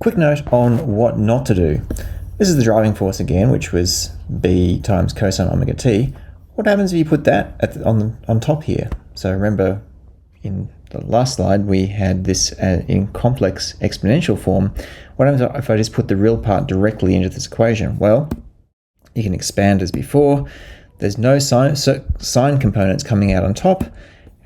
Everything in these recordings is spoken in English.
Quick note on what not to do. This is the driving force again, which was b times cosine omega t. What happens if you put that on top here? So remember, in the last slide, we had this in complex exponential form. What happens if I just put the real part directly into this equation? Well, you can expand as before. There's no sine components coming out on top,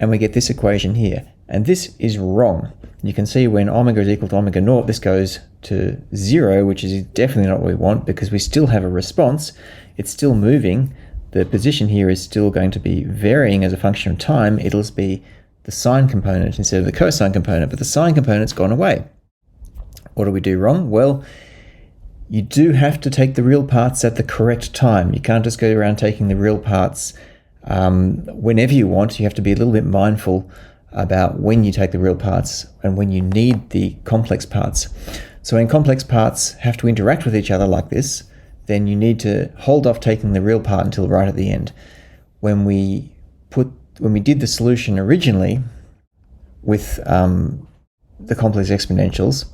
and we get this equation here. And this is wrong. You can see when omega is equal to omega naught, this goes to 0, which is definitely not what we want because we still have a response. It's still moving. The position here is still going to be varying as a function of time. It'll just be the sine component instead of the cosine component, but the sine component's gone away. What do we do wrong? Well, you do have to take the real parts at the correct time. You can't just go around taking the real parts whenever you want. You have to be a little bit mindful about when you take the real parts and when you need the complex parts. So when complex parts have to interact with each other like this, then you need to hold off taking the real part until right at the end. When we did the solution originally with the complex exponentials,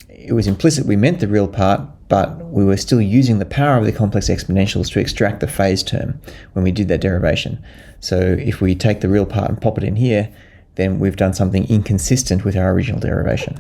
it was implicit we meant the real part, but we were still using the power of the complex exponentials to extract the phase term when we did that derivation. So if we take the real part and pop it in here, then we've done something inconsistent with our original derivation.